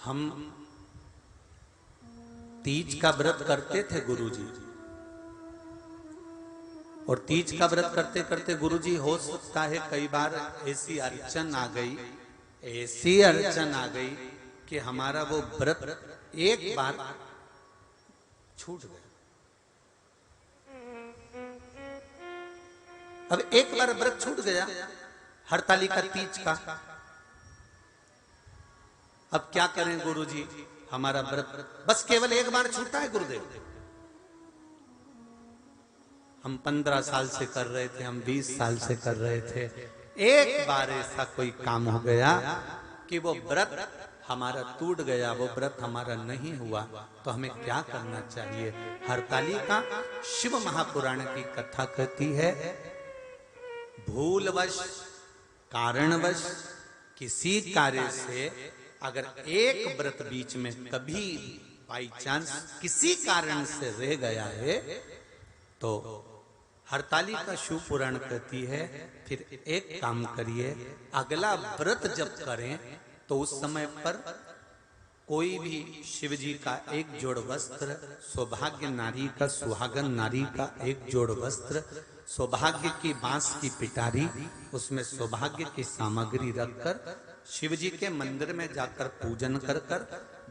हम तीज का व्रत करते थे गुरुजी, और तीज का व्रत करते करते गुरुजी हो सकता है कई बार ऐसी अड़चन आ गई, कि हमारा वो व्रत एक बार छूट गया। अब एक बार व्रत छूट गया हरतालिका तीज का, अब क्या करें गुरुजी, हमारा व्रत बस केवल एक बार छूटा है गुरुदेव। हम 15 साल से कर रहे थे, हम 20 साल से कर रहे थे, एक बार ऐसा कोई काम हो गया कि वो व्रत हमारा टूट गया, वो व्रत हमारा नहीं हुआ, तो हमें क्या करना चाहिए। हरतालिका शिव महापुराण की कथा कहती है, भूलवश कारणवश किसी कार्य से अगर एक व्रत बीच में कभी बाई चांस किसी कारण से रह गया है, तो हरतालिका शिव पुराण कहती है फिर एक काम करिए, अगला व्रत जब करें तो उस समय पर कोई भी शिव जी का एक जोड़ वस्त्र, सौभाग्य नारी का, सुहागन नारी का एक जोड़ वस्त्र, सौभाग्य की बांस की पिटारी, उसमें सौभाग्य की सामग्री रखकर शिव जी के मंदिर में जाकर पूजन कर कर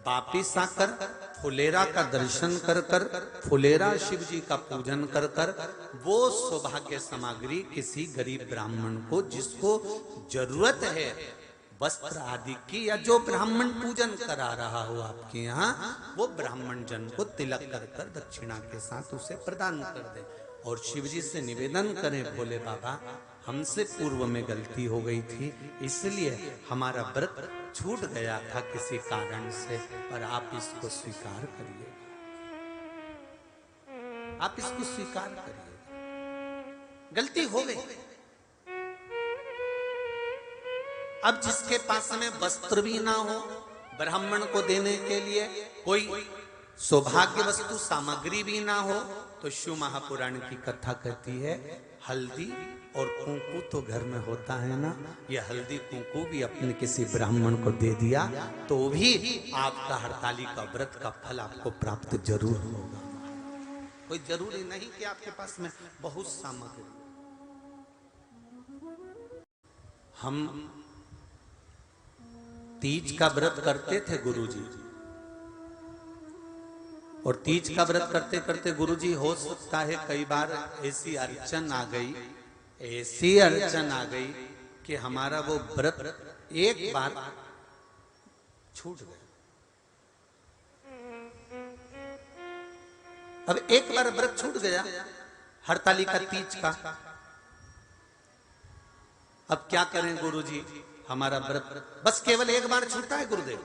वापिस आकर फुलेरा का दर्शन कर कर, फुलेरा शिव जी का पूजन कर कर, वो सौभाग्य सामग्री किसी गरीब ब्राह्मण को जिसको जरूरत है वस्त्र आदि की, या जो ब्राह्मण पूजन करा रहा हो आपके यहाँ, वो ब्राह्मण जन को तिलक कर कर दक्षिणा के साथ उसे प्रदान कर दे। और शिव जी से निवेदन करें, भोले बाबा हमसे पूर्व में गलती हो गई थी, इसलिए हमारा व्रत छूट गया था किसी कारण से, पर आप इसको स्वीकार करिए, आप इसको स्वीकार करिए, गलती हो गई। अब जिसके पास में वस्त्र भी ना हो ब्राह्मण को देने के लिए, कोई सौभाग्य वस्तु सामग्री भी ना हो, तो शिव महापुराण की कथा कहती है, हल्दी और कुंकू तो घर में होता है ना, ये हल्दी कुंकू भी अपने किसी ब्राह्मण को दे दिया तो भी आपका हरतालिका व्रत का फल आपको प्राप्त जरूर होगा। कोई जरूरी नहीं कि आपके पास में बहुत सामग्री। हम तीज का व्रत करते थे गुरुजी, और तीज का व्रत करते करते गुरुजी हो सकता है कई बार ऐसी अड़चन आ गई, कि हमारा वो व्रत एक बार छूट गया। अब एक बार व्रत छूट गया हरतालिका तीज का, अब क्या करें गुरुजी, हमारा व्रत बस केवल एक बार छूटा है गुरुदेव।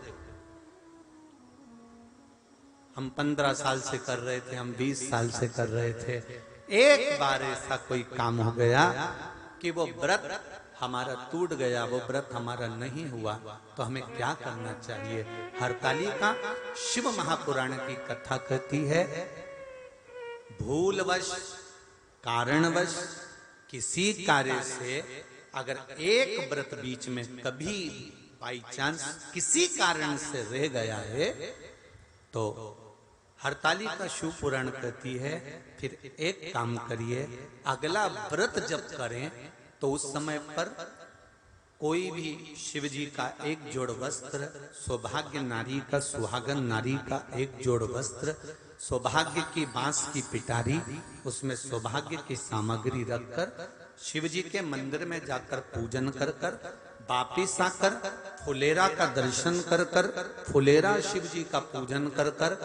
हम 15 साल से कर रहे थे, हम 20 साल से कर रहे थे, एक बार ऐसा कोई काम हो गया कि वो व्रत हमारा टूट गया, वो व्रत हमारा नहीं हुआ, तो हमें क्या करना चाहिए। हरतालिका शिव महापुराण की कथा कहती है, भूलवश कारणवश किसी कार्य से अगर एक व्रत बीच में कभी बाई चांस किसी कारण से रह गया है, तो हरतालिका शिव पुराण कहती है फिर एक काम करिए, अगला व्रत जब करें तो उस समय पर कोई भी शिव जी का एक जोड़ वस्त्र, सौभाग्य नारी का, सुहागन नारी का एक जोड़ वस्त्र, सौभाग्य की बांस की पिटारी, उसमें सौभाग्य की सामग्री रखकर शिव जी के मंदिर में जाकर पूजन कर कर वापिस आकर फुलेरा का दर्शन कर कर, फुलेरा शिव जी का पूजन कर कर,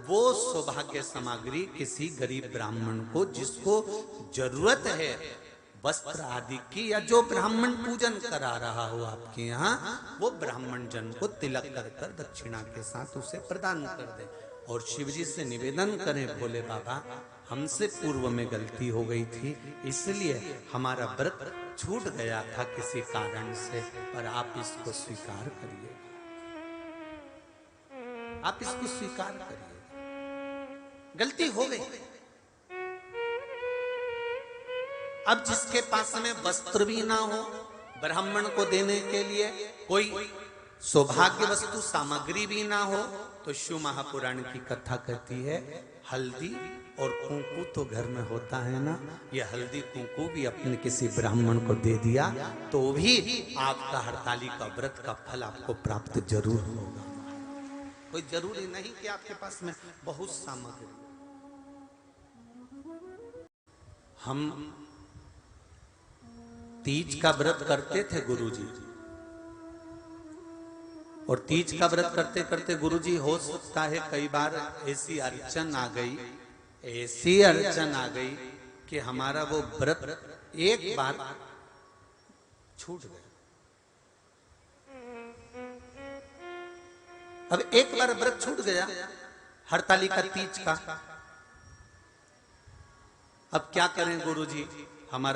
वो सौभाग्य सामग्री किसी गरीब ब्राह्मण को जिसको जरूरत है वस्त्र आदि की, या जो ब्राह्मण पूजन करा रहा हो आपके यहाँ, वो ब्राह्मण जन को तिलक कर कर दक्षिणा के साथ उसे प्रदान कर दे। और शिव जी से निवेदन करें, भोले बाबा हमसे पूर्व में गलती हो गई थी, इसलिए हमारा व्रत छूट गया था किसी कारण से, पर आप इसको स्वीकार करिए, आप इसको स्वीकार करिए, गलती हो गई। अब जिसके पास में वस्त्र भी ना हो ब्राह्मण को देने के लिए, कोई सौभाग्य वस्तु सामग्री भी ना हो तो शिव महापुराण की कथा कहती है हल्दी और कुंकू तो घर में होता है ना, ये हल्दी कुंकू भी अपने किसी ब्राह्मण को दे दिया तो भी आपका हरताली का व्रत का फल आपको प्राप्त जरूर होगा। कोई जरूरी नहीं कि आपके पास में बहुत सामग्री। हम तीज का व्रत करते थे गुरुजी, और तीज का व्रत करते करते गुरुजी हो सकता है कई बार ऐसी अड़चन आ गई, ऐसी अड़चन आ गई कि हमारा वो व्रत एक बार छूट गया। अब एक बार व्रत छूट गया हरताली का तीज का, अब क्या करें गुरुजी?